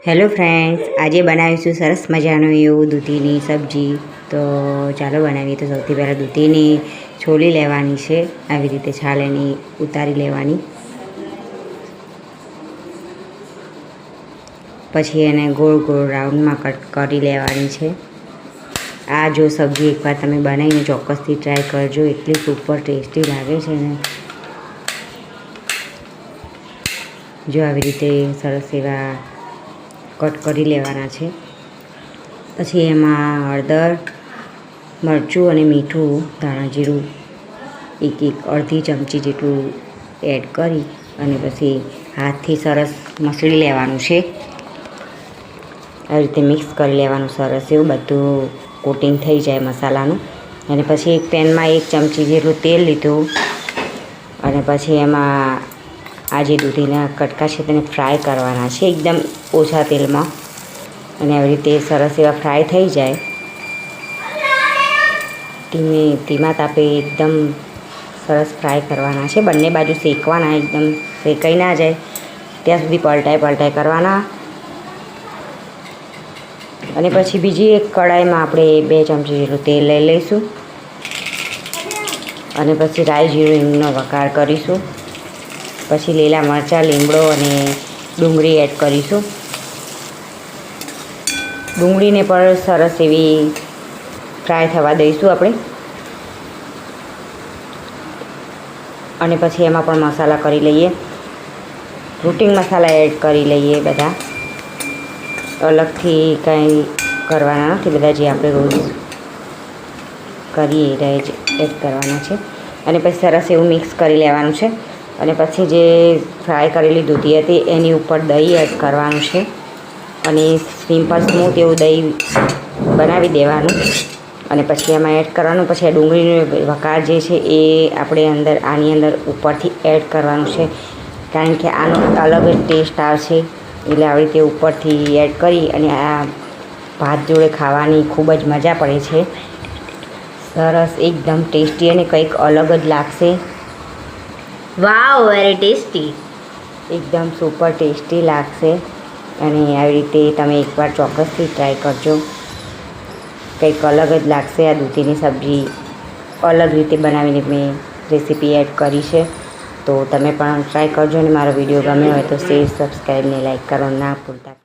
Hello friends, આજે બનાવીશું સરસ મજાનું એવું દૂધીની સબ્જી. તો ચાલો બનાવીએ. તો સૌથી પહેલાં દૂધીની છોલી લેવાની છે. આવી રીતે છાલ એની ઉતારી લેવાની. પછી એને ગોળ ગોળ રાઉન્ડમાં કટ કરી લેવાની છે. આ જો સબ્જી એકવાર તમે બનાવીને ચોક્કસથી ટ્રાય કરજો, એટલી સુપર ટેસ્ટી લાગે છે ને. જો આવી રીતે સરસ એવા કટ કરી લેવાના છે. પછી એમાં હળદર, મરચું અને મીઠું, ધાણા જીરું અડધી ચમચી જેટલું એડ કરી અને પછી હાથથી સરસ મસળી લેવાનું છે. આવી રીતે મિક્સ કરી લેવાનું સરસ એવું, બધું કોટિંગ થઈ જાય મસાલાનું. અને પછી એક પેનમાં 1 ચમચી જેટલું તેલ લીધું અને પછી એમાં આ જે દૂધીના કટકા છે તેને ફ્રાય કરવાના છે એકદમ ઓછા તેલમાં. અને આવી રીતે સરસ એવા ફ્રાય થઈ જાય, ધીમા તાપે એકદમ સરસ ફ્રાય કરવાના છે. બંને બાજુ શેકવાના, એકદમ શેકાઈ ના જાય ત્યાં સુધી પલટાઈ કરવાના. અને પછી બીજી એક કડાઈમાં આપણે 2 ચમચી જેટલું તેલ લઈ લઈશું અને પછી રાઈ જીરું હિંગનો વઘાર કરીશું. પછી લીલા મરચાં, લીમડો અને ડુંગળી એડ કરીશું. ડુંગળીને પણ સરસ એવી ફ્રાય થવા દઈશું આપણે. અને પછી એમાં પણ મસાલા કરી લઈએ. રૂટિંગ મસાલા એડ કરી લઈએ. બધા અલગથી કાંઈ કરવાના નથી, બધા જે આપણે રોજ કરીએ એ જ એડ કરવાના છે. અને પછી સરસ એવું મિક્સ કરી લેવાનું છે. અને પછી જે ફ્રાય કરેલી દૂધી હતી એની ઉપર દહીં એડ કરવાનું છે અને સિમ્પલ સ્મૂથ એવું દહીં બનાવી દેવાનું. અને પછી એમાં એડ કરવાનું. પછી આ ડુંગળીનો વઘાર જે છે એ આપણે આની અંદર ઉપરથી એડ કરવાનું છે, કારણ કે આનો અલગ જ ટેસ્ટ આવશે. એટલે આવી રીતે ઉપરથી એડ કરી અને આ ભાત જોડે ખાવાની ખૂબ જ મજા પડે છે. સરસ એકદમ ટેસ્ટી અને કંઈક અલગ જ લાગશે. વાવ, વેરી ટેસ્ટી. એકદમ સુપર ટેસ્ટી લાગશે. અને આવી રીતે તમે એકવાર ચોક્કસથી ટ્રાય કરજો, કંઈક અલગ જ લાગશે. આ દૂધીની સબ્જી અલગ રીતે બનાવીને મેં રેસીપી એડ કરી છે. તો તમે પણ ટ્રાય કરજો. અને મારો વિડીયો ગમ્યો હોય તો શેર, સબસ્ક્રાઈબ ને લાઈક કરવાનું ના ભૂલતા.